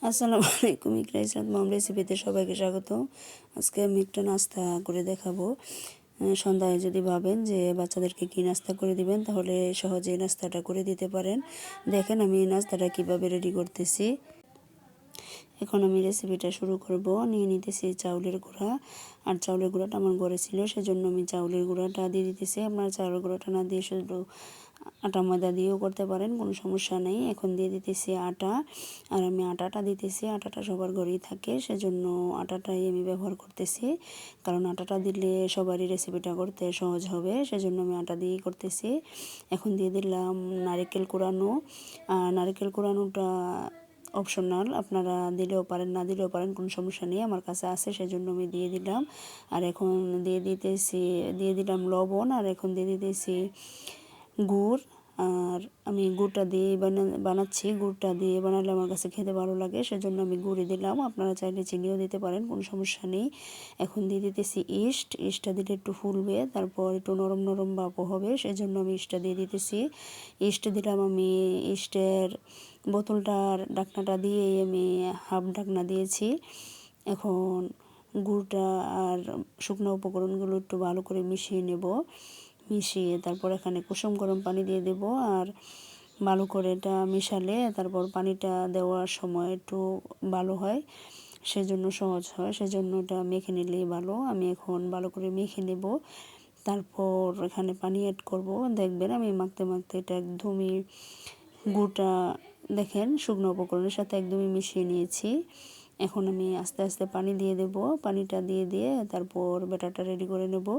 আসসালামু আলাইকুম, ইকরা ইসলাম মম রেসিপিতে সবাইকে স্বাগত। আজকে আমি একটা নাস্তা করে দেখাবো। সন্ধ্যায় যদি ভাবেন যে বাচ্চাদেরকে কি নাস্তা করে দিবেন, তাহলে সহজেই নাস্তাটা করে দিতে পারেন। দেখেন আমি নাস্তাটা কিভাবে রেডি করতেছি। এখন আমি রেসিপিটা শুরু করব। নিয়ে নিতেছি চাউলের গুঁড়া, আর চাউলের গুঁড়াটা আমার ঘরে ছিল, সেজন্য আমি চাউলের গুঁড়াটা দিয়ে দিতেছি। আপনারা চাউলের গুঁড়াটা না দিয়ে শুধু আটা ময়দা দিয়েও করতে পারেন, কোনো সমস্যা নেই। এখন দিয়ে দিতেছি আটা, আর আমি আটাটা দিতেছি। আটাটা সবার ঘরেই থাকে, সেজন্য আটাটাই আমি ব্যবহার করতেছি, কারণ আটাটা দিলে সবারই রেসিপিটা করতে সহজ হবে, সেজন্য আমি আটা দিয়েই করতেছি। এখন দিয়ে দিলাম নারকেল কোরানো। আর নারকেল কোরানোটা অপশনাল, আপনারা দিলেও পারেন না দিলেও পারেন, কোনো সমস্যা নেই। আমার কাছে আছে, সেজন্য আমি দিয়ে দিলাম। আর এখন দিয়ে দিলাম লবণ, আর এখন দিয়ে দিতেছি গুড়। আর আমি গুড়টা দিয়ে বানাচ্ছি। গুড়টা দিয়ে বানালে আমার কাছে খেতে ভালো লাগে, সেজন্য আমি গুড়ই দিলাম। আপনারা চাইলে চিনিও দিতে পারেন, কোনো সমস্যা নেই। এখন দিয়ে দিতেছি ইস্টটা দিলে একটু ফুলবে, তারপর একটু নরম নরম ভাবও হবে, সেজন্য আমি ইস্টটা দিয়ে দিতেছি। ইস্ট দিলাম আমি। ইস্টের বোতলটার ঢাকনাটা দিয়ে আমি হাফ ঢাকনা দিয়েছি। এখন গুড়টা আর শুকনো উপকরণগুলো একটু ভালো করে মিশিয়ে নেব। মিশিয়ে তারপর এখানে কুসুম গরম পানি দিয়ে দেব। আর ভালো করে এটা মিশালে তারপর পানিটা দেওয়ার সময় একটু ভালো হয়, সেজন্য সহজ হয়, সেজন্য এটা মেখে নিলেই ভালো। আমি এখন ভালো করে মেখে নেব। তারপর এখানে পানি অ্যাড করব। দেখবেন আমি মাখতে মাখতে এটা একদমই গুঁড়টা দেখেন শুকনো উপকরণের সাথে একদমই মিশিয়ে নিয়েছি। এখন আমি আস্তে আস্তে পানি দিয়ে দেব। পানিটা দিয়ে তারপর ব্যাটারটা রেডি করে নেব।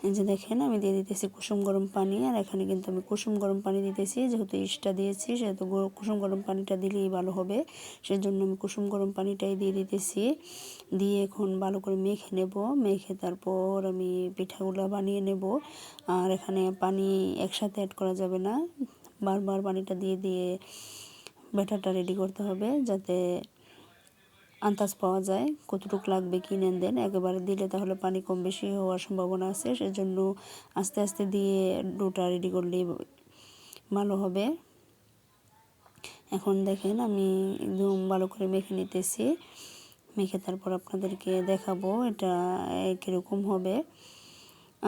এই যে দেখেন আমি দিয়ে দিতেছি কুসুম গরম পানি। আর এখানে কিন্তু আমি কুসুম গরম পানি দিতেছি, যেহেতু ইস্টটা দিয়েছি সেহেতু কুসুম গরম পানিটা দিলেই ভালো হবে, সেজন্য আমি কুসুম গরম পানিটাই দিয়ে দিতেছি। দিয়ে এখন ভালো করে মেখে নেব। মেখে তারপর আমি পিঠাগুলো বানিয়ে নেব। আর এখানে পানি একসাথে অ্যাড করা যাবে না, বারবার পানিটা দিয়ে ব্যাটারটা রেডি করতে হবে, যাতে আন্দাজ পাওয়া যায় কতটুকু লাগবে, কি নেন দেন। একেবারে দিলে তাহলে পানি কম বেশি হওয়ার সম্ভাবনা আছে, সেজন্য আস্তে আস্তে দিয়ে ডোটা রেডি করলেই ভালো হবে। এখন দেখেন আমি একদম ভালো করে মেখে নিতেছি। মেখে তারপর আপনাদেরকে দেখাবো এটা কীরকম হবে।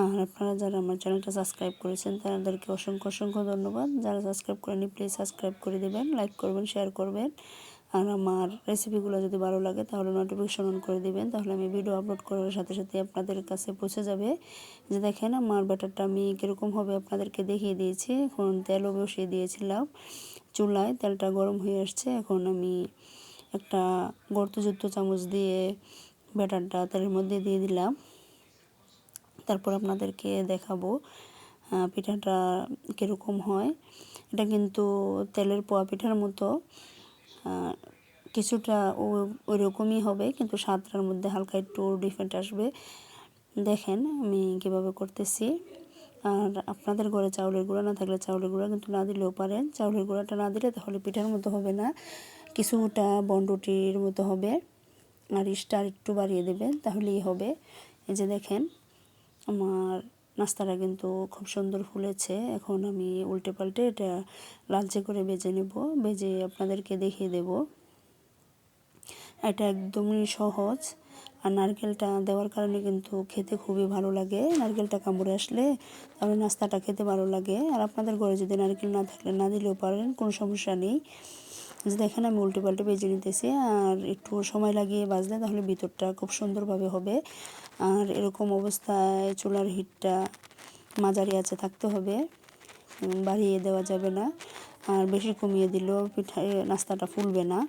আর আপনারা যারা আমার চ্যানেলটা সাবস্ক্রাইব করেছেন তাদেরকে অসংখ্য অসংখ্য ধন্যবাদ। যারা সাবস্ক্রাইব করেনি প্লিজ সাবস্ক্রাইব করে দেবেন, লাইক করবেন, শেয়ার করবেন। আর আমার রেসিপিগুলো যদি ভালো লাগে তাহলে নোটিফিকেশন অন করে দিবেন, তাহলে আমি ভিডিও আপলোড করার সাথে সাথে আপনাদের কাছে পৌঁছে যাবে। যে দেখেন আমার ব্যাটারটা আমি কীরকম হবে আপনাদেরকে দেখিয়ে দিয়েছি। এখন তেলও বসিয়ে দিয়েছিলাম চুলায়, তেলটা গরম হয়ে আসছে। এখন আমি একটা গর্তযুক্ত চামচ দিয়ে ব্যাটারটা তেলের মধ্যে দিয়ে দিলাম। তারপর আপনাদেরকে দেখাবো পিঠাটা কীরকম হয়। এটা কিন্তু তেলের পোয়া পিঠার মতো কিছুটা ওই রকমই হবে, কিন্তু স্বাদটার মধ্যে হালকা একটু ডিফারেন্ট আসবে। দেখেন আমি কীভাবে করতেছি। আর আপনাদের ঘরে চাউলের গুঁড়া না থাকলে চাউলের গুঁড়া কিন্তু না দিলেও পারেন। চাউলের গুঁড়াটা না দিলে তাহলে পিঠার মতো হবে না, কিছুটা বনরুটির মতো হবে। আর ইস্টার একটু বাড়িয়ে দেবেন, তাহলেই হবে। এই যে দেখেন আমার নাস্তাটা কিন্তু খুব সুন্দর ফুলেছে। এখন আমি উল্টে পাল্টে এটা লালচে করে ভেজে নেব, ভেজে আপনাদেরকে দেখিয়ে দেব। এটা একদমই সহজ, আর নারকেলটা দেওয়ার কারণে কিন্তু খেতে খুবই ভালো লাগে। নারকেলটা কামড়ে আসলে তাহলে নাস্তাটা খেতে ভালো লাগে। আর আপনাদের ঘরে যদি নারকেল না থাকলে না দিলেও পারেন, কোনো সমস্যা নেই। যে দেখেন আমি উল্টে পাল্টে ভেজে নিতেছি, আর একটু সময় লাগিয়ে ভাজলে তাহলে ভিতরটা খুব সুন্দরভাবে হবে। আর এরকম অবস্থায় চুলার হিটটা মাঝারি আঁচে থাকতে হবে, বাড়িয়ে দেওয়া যাবে না, আর বেশি কমিয়ে দিলেও নাস্তাটা ফুলবে না,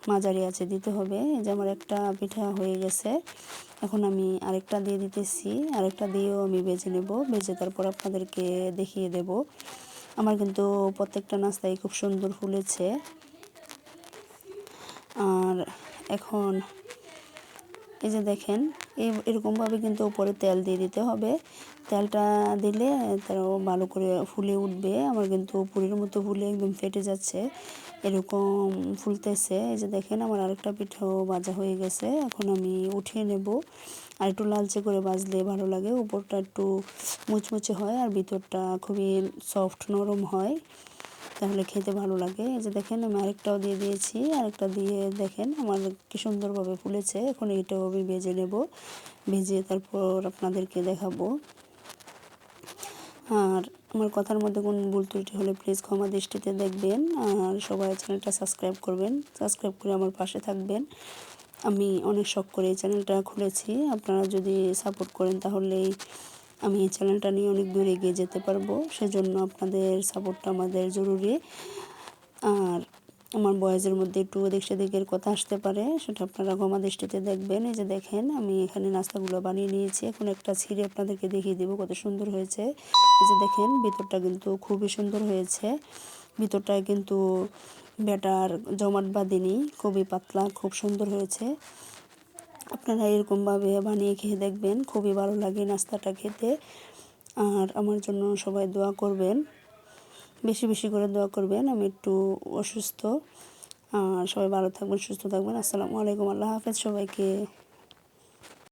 মাঝারি আঁচে দিতে হবে। এই যে আমার একটা পিঠা হয়ে গেছে, এখন আমি আরেকটা দিয়ে দিতেছি। আরেকটা দিয়েও আমি ভেজে নেব, ভেজে তারপর আপনাদেরকে দেখিয়ে দেব। আমার কিন্তু প্রত্যেকটা নাস্তাই খুব সুন্দর ফুলেছে। আর এখন এই যে দেখেন এরকমভাবে কিন্তু উপরে তেল দিয়ে দিতে হবে। তেলটা দিলে তারাও ভালো করে ফুলে উঠবে। আমার কিন্তু পুরীর মতো ফুলে একদম ফেটে যাচ্ছে, এরকম ফুলতেছে। এই যে দেখেন আমার আরেকটা পিঠাও ভাজা হয়ে গেছে। এখন আমি উঠিয়ে নেব। আর একটু লালচে করে ভাজলে ভালো লাগে, উপরটা একটু মুচমুচে হয় আর ভিতরটা খুবই সফট নরম হয়। তাহলে খেতে ভালো লাগে। এই যে দেখেন আমি আরেকটাও দিয়ে দিয়েছি, আরেকটা দিয়ে দেখেন আমার কি সুন্দরভাবে ফুলেছে। এখন এইটাও আমি ভেজে নেব, ভেজে তারপর আপনাদেরকে দেখাবো। আর আমার কথার মধ্যে কোনো ভুল ত্রুটি হলে প্লিজ ক্ষমা দৃষ্টিতে দেখবেন। আর সবাই চ্যানেলটা সাবস্ক্রাইব করবেন, সাবস্ক্রাইব করে আমার পাশে থাকবেন। আমি অনেক শখ করে এই চ্যানেলটা খুলেছি, আপনারা যদি সাপোর্ট করেন তাহলেই আমি এই চ্যানেলটা নিয়ে অনেক দূর এগিয়ে যেতে পারবো। সেজন্য আপনাদের সাপোর্টটা আমাদের জরুরি। আর আমার ভয়েসের মধ্যে একটু এদিক সেদিকের কথা আসতে পারে, সেটা আপনারা ক্ষমা দৃষ্টিতে দেখবেন। এই যে দেখেন আমি এখানে নাস্তাগুলো বানিয়ে নিয়েছি, এখন একটা ছিঁড়ে আপনাদেরকে দেখিয়ে দেবো কত সুন্দর হয়েছে। এই যে দেখেন ভিতরটা কিন্তু খুবই সুন্দর হয়েছে, ভিতরটায় কিন্তু ব্যাটার জমাট বাঁধেনি, খুবই পাতলা, খুব সুন্দর হয়েছে। আপনারা এরকমভাবে বানিয়ে খেয়ে দেখবেন, খুবই ভালো লাগে নাস্তাটা খেতে। আর আমার জন্য সবাই দোয়া করবেন, বেশি বেশি করে দোয়া করবেন। আমি একটু অসুস্থ। আর সবাই ভালো থাকবেন, সুস্থ থাকবেন। আসসালামু আলাইকুম, আল্লাহ হাফেজ সবাইকে।